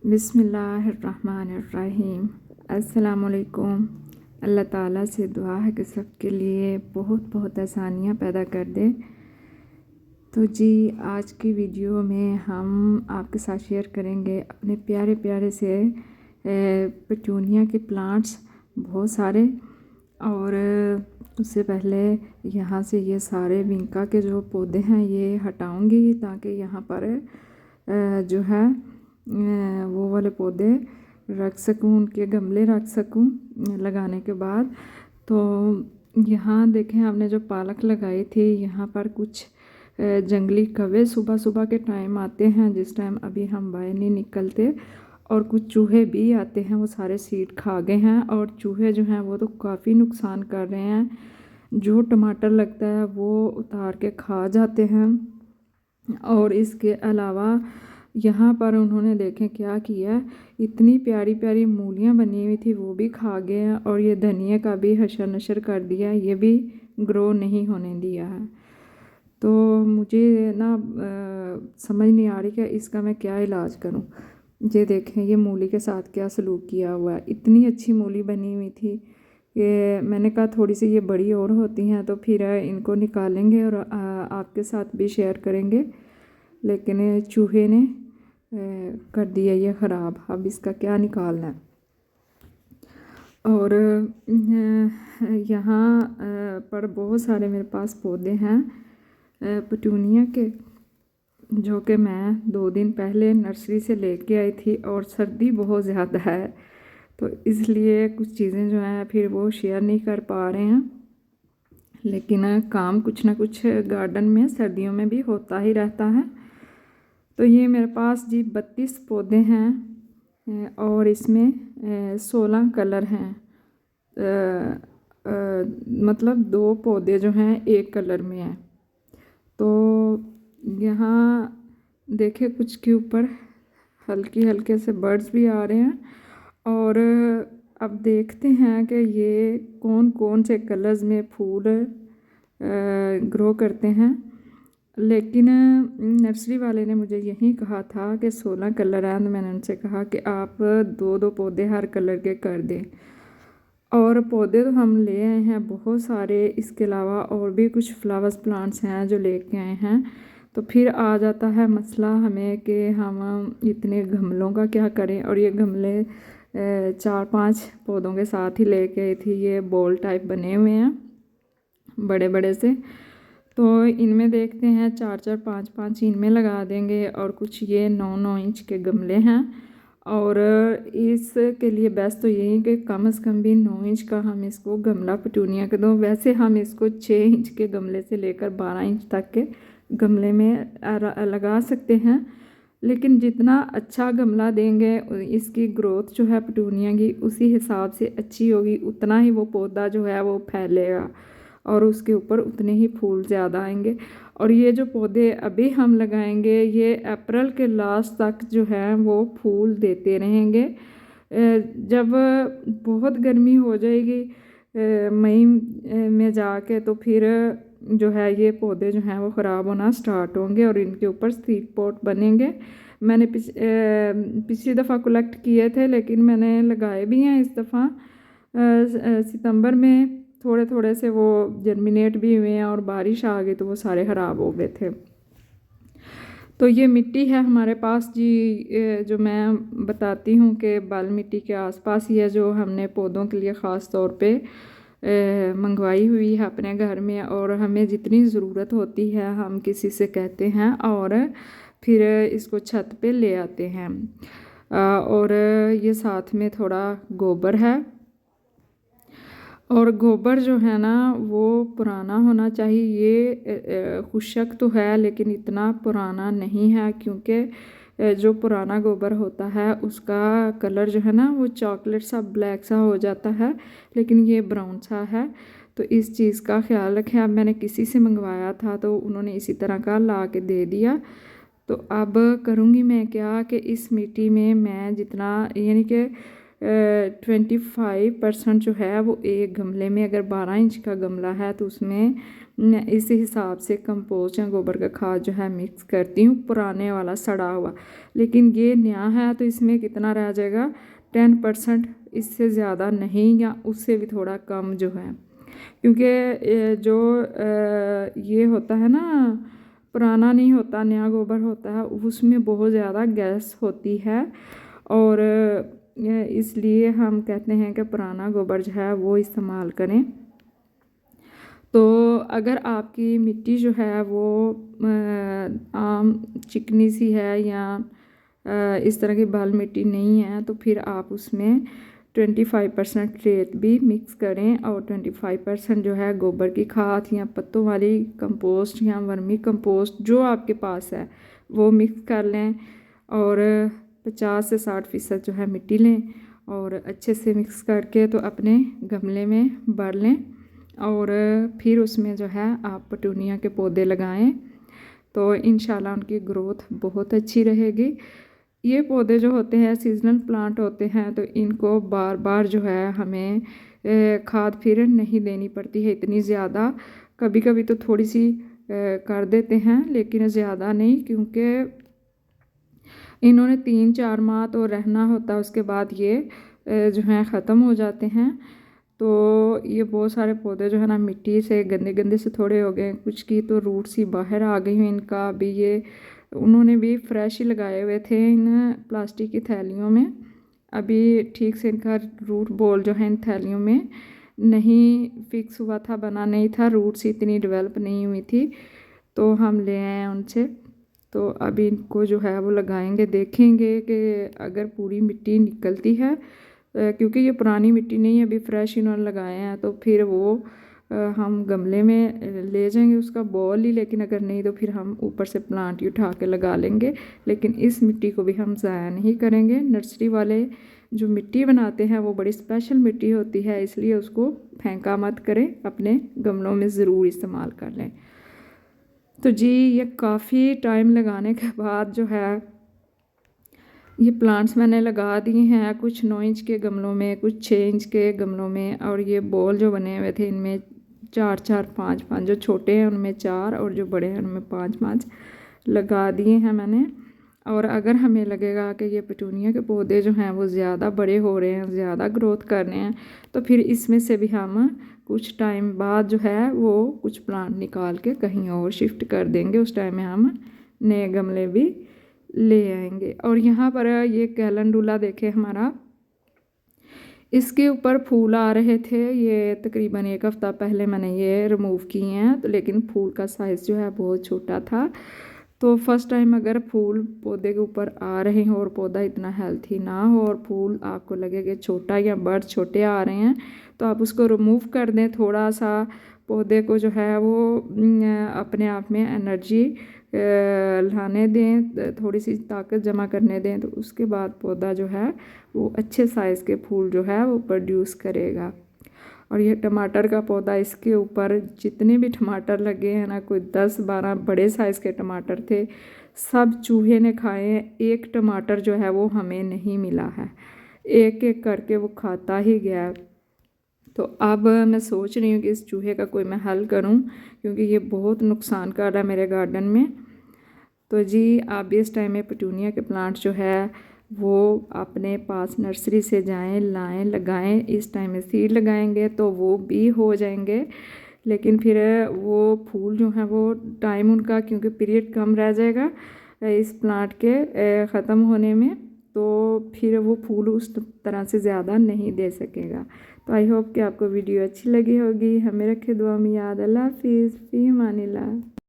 बिस्मिल्लाहिर्रहमानिर्रहीम। अस्सलामुअलैकुम। अल्लाह ताला से दुआ है कि सबके लिए बहुत बहुत आसानियाँ पैदा कर दे। तो जी, आज की वीडियो में हम आपके साथ शेयर करेंगे अपने प्यारे प्यारे से पेटूनिया के प्लांट्स, बहुत सारे। और उससे पहले यहाँ से ये सारे विंका के जो पौधे हैं ये हटाऊंगी, ताकि यहाँ पर जो है वो वाले पौधे रख सकूं, उनके गमले रख सकूं लगाने के बाद। तो यहाँ देखें, हमने जो पालक लगाई थी, यहाँ पर कुछ जंगली कौवे सुबह सुबह के टाइम आते हैं, जिस टाइम अभी हम बाहर नहीं निकलते, और कुछ चूहे भी आते हैं, वो सारे सीड खा गए हैं। और चूहे जो हैं वो तो काफ़ी नुकसान कर रहे हैं, जो टमाटर लगता है वो उतार के खा जाते हैं। और इसके अलावा यहाँ पर उन्होंने देखें क्या किया, इतनी प्यारी प्यारी मूलियाँ बनी हुई थी वो भी खा गए हैं, और ये धनिया का भी हशर नशर कर दिया, ये भी ग्रो नहीं होने दिया है। तो मुझे ना समझ नहीं आ रही कि इसका मैं क्या इलाज करूं। ये देखें, ये मूली के साथ क्या सलूक किया हुआ है। इतनी अच्छी मूली बनी हुई थी कि मैंने कहा थोड़ी सी ये बड़ी और होती हैं तो फिर इनको निकालेंगे और आपके साथ भी शेयर करेंगे, लेकिन चूहे ने कर दिया ये ख़राब। अब इसका क्या निकालना है। और यहाँ पर बहुत सारे मेरे पास पौधे हैं पेटूनिया के, जो कि मैं 2 दिन पहले नर्सरी से लेके आई थी, और सर्दी बहुत ज़्यादा है तो इसलिए कुछ चीज़ें जो हैं फिर वो शेयर नहीं कर पा रहे हैं। लेकिन काम कुछ ना कुछ गार्डन में सर्दियों में भी होता ही रहता है। तो ये मेरे पास जी 32 पौधे हैं, और इसमें 16 कलर हैं। मतलब 2 पौधे जो हैं एक कलर में हैं। तो यहाँ देखे, कुछ के ऊपर हल्के हल्के से बर्ड्स भी आ रहे हैं। और अब देखते हैं कि ये कौन कौन से कलर्स में फूल ग्रो करते हैं। लेकिन नर्सरी वाले ने मुझे यही कहा था कि 16 कलर हैं, तो मैंने उनसे कहा कि आप 2-2 पौधे हर कलर के कर दें। और पौधे तो हम ले आए हैं बहुत सारे, इसके अलावा और भी कुछ फ्लावर्स प्लांट्स हैं जो लेके आए हैं। तो फिर आ जाता है मसला हमें कि हम इतने गमलों का क्या करें। और ये गमले 4-5 पौधों के साथ ही लेके आई थी। ये बॉल टाइप बने हुए हैं बड़े बड़े से, तो इनमें देखते हैं 4-4 5-5 इनमें लगा देंगे। और कुछ ये 9-9 इंच के गमले हैं, और इसके लिए बेस्ट तो यही कि कम से कम भी 9 इंच का हम इसको गमला पेटूनिया के दो। वैसे हम इसको 6 इंच के गमले से लेकर 12 इंच तक के गमले में लगा सकते हैं। लेकिन जितना अच्छा गमला देंगे इसकी ग्रोथ जो है पेटूनिया की उसी हिसाब से अच्छी होगी, उतना ही वो पौधा जो है वो फैलेगा और उसके ऊपर उतने ही फूल ज़्यादा आएंगे। और ये जो पौधे अभी हम लगाएंगे ये अप्रैल के लास्ट तक जो है वो फूल देते रहेंगे। जब बहुत गर्मी हो जाएगी मई में जाके, तो फिर जो है ये पौधे जो हैं वो ख़राब होना स्टार्ट होंगे और इनके ऊपर सीड पॉट बनेंगे। मैंने पिछली दफ़ा कलेक्ट किए थे, लेकिन मैंने लगाए भी हैं इस दफ़ा। सितंबर में थोड़े थोड़े से वो जर्मिनेट भी हुए हैं, और बारिश आ गई तो वो सारे ख़राब हो गए थे। तो ये मिट्टी है हमारे पास जी, जो मैं बताती हूँ कि बाल मिट्टी के आसपास ही है, जो हमने पौधों के लिए ख़ास तौर पे मंगवाई हुई है अपने घर में। और हमें जितनी ज़रूरत होती है हम किसी से कहते हैं और फिर इसको छत पे ले आते हैं। और ये साथ में थोड़ा गोबर है, और गोबर जो है ना वो पुराना होना चाहिए। ये खुशक तो है लेकिन इतना पुराना नहीं है, क्योंकि जो पुराना गोबर होता है उसका कलर जो है ना वो चॉकलेट सा ब्लैक सा हो जाता है, लेकिन ये ब्राउन सा है। तो इस चीज़ का ख्याल रखें। अब मैंने किसी से मंगवाया था तो उन्होंने इसी तरह का ला के दे दिया। तो अब करूँगी मैं क्या कि इस मिट्टी में मैं जितना, यानी कि 25% जो है वो एक गमले में, अगर 12 इंच का गमला है तो उसमें इस हिसाब से कंपोस्ट या गोबर का खाद जो है मिक्स करती हूँ, पुराने वाला सड़ा हुआ। लेकिन ये नया है तो इसमें कितना रह जाएगा, 10%, इससे ज़्यादा नहीं, या उससे भी थोड़ा कम जो है, क्योंकि जो ये होता है ना, पुराना नहीं होता, नया गोबर होता है, उसमें बहुत ज़्यादा गैस होती है, और इसलिए हम कहते हैं कि पुराना गोबर जो है वो इस्तेमाल करें। तो अगर आपकी मिट्टी जो है वो आम चिकनी सी है या इस तरह की बाल मिट्टी नहीं है, तो फिर आप उसमें 25% रेत भी मिक्स करें, और 25% जो है गोबर की खाद या पत्तों वाली कंपोस्ट या वर्मी कंपोस्ट जो आपके पास है वो मिक्स कर लें, और 50 से 60% जो है मिट्टी लें, और अच्छे से मिक्स करके तो अपने गमले में भर लें, और फिर उसमें जो है आप पेटूनिया के पौधे लगाएं, तो इंशाल्लाह उनकी ग्रोथ बहुत अच्छी रहेगी। ये पौधे जो होते हैं सीजनल प्लांट होते हैं, तो इनको बार बार जो है हमें खाद फिर नहीं देनी पड़ती है इतनी ज़्यादा, कभी कभी तो थोड़ी सी कर देते हैं, लेकिन ज़्यादा नहीं, क्योंकि इन्होंने 3-4 माह तो रहना होता है, उसके बाद ये जो हैं ख़त्म हो जाते हैं। तो ये बहुत सारे पौधे जो है ना मिट्टी से गंदे गंदे से थोड़े हो गए, कुछ की तो रूट सी बाहर आ गई हुई इनका। अभी ये उन्होंने भी फ्रेश ही लगाए हुए थे इन प्लास्टिक की थैलियों में, अभी ठीक से इनका रूट बॉल जो है इन थैलियों में नहीं फिक्स हुआ था, बना नहीं था, रूट्स इतनी डेवलप नहीं हुई थी, तो हम ले आए उनसे। तो अभी इनको जो है वो लगाएंगे, देखेंगे कि अगर पूरी मिट्टी निकलती है, क्योंकि ये पुरानी मिट्टी नहीं है, अभी फ्रेश इन्होंने लगाए हैं, तो फिर वो हम गमले में ले जाएंगे उसका बॉल ही, लेकिन अगर नहीं तो फिर हम ऊपर से प्लांट ही उठा के लगा लेंगे। लेकिन इस मिट्टी को भी हम ज़ाया नहीं करेंगे। नर्सरी वाले जो मिट्टी बनाते हैं वो बड़ी स्पेशल मिट्टी होती है, इसलिए उसको फेंका मत करें, अपने गमलों में ज़रूर इस्तेमाल कर लें। तो जी ये काफ़ी टाइम लगाने के बाद जो है ये प्लांट्स मैंने लगा दिए हैं, कुछ 9 इंच के गमलों में, कुछ 6 इंच के गमलों में, और ये बॉल जो बने हुए थे इनमें 4-4, 5-5, जो छोटे हैं उनमें 4 और जो बड़े हैं उनमें 5-5 लगा दिए हैं मैंने। और अगर हमें लगेगा कि ये पेटूनिया के पौधे जो हैं वो ज़्यादा बड़े हो रहे हैं, ज़्यादा ग्रोथ कर रहे हैं, तो फिर इसमें से भी हम कुछ टाइम बाद जो है वो कुछ प्लांट निकाल के कहीं और शिफ्ट कर देंगे, उस टाइम में हम नए गमले भी ले आएंगे। और यहाँ पर ये कैलेंडुला देखे हमारा, इसके ऊपर फूल आ रहे थे, ये तकरीबन 1 हफ़्ता पहले मैंने ये रिमूव किए हैं, तो लेकिन फूल का साइज़ जो है बहुत छोटा था। तो फर्स्ट टाइम अगर फूल पौधे के ऊपर आ रहे हैं और पौधा इतना हेल्थी ना हो और फूल आपको लगे कि छोटा या बर्ड छोटे आ रहे हैं, तो आप उसको रिमूव कर दें, थोड़ा सा पौधे को जो है वो अपने आप में एनर्जी लाने दें, थोड़ी सी ताकत जमा करने दें, तो उसके बाद पौधा जो है वो अच्छे साइज़ के फूल जो है वो प्रोड्यूस करेगा। और ये टमाटर का पौधा, इसके ऊपर जितने भी टमाटर लगे हैं ना, कोई 10-12 बड़े साइज़ के टमाटर थे, सब चूहे ने खाए हैं। एक टमाटर जो है वो हमें नहीं मिला है, एक एक करके वो खाता ही गया। तो अब मैं सोच रही हूँ कि इस चूहे का कोई मैं हल करूँ, क्योंकि ये बहुत नुकसान कर रहा है मेरे गार्डन में। तो जी आप भी इस टाइम में पेटूनिया के प्लांट जो है वो अपने पास नर्सरी से जाएं, लाएं, लगाएं। इस टाइम में सीड लगाएंगे तो वो भी हो जाएंगे, लेकिन फिर वो फूल जो हैं वो टाइम उनका, क्योंकि पीरियड कम रह जाएगा इस प्लांट के ख़त्म होने में, तो फिर वो फूल उस तरह से ज़्यादा नहीं दे सकेगा। तो आई होप कि आपको वीडियो अच्छी लगी होगी। हमें रखे दुआ में याद। अल्लाह हाफिज़, फ़ी अमानिल्लाह।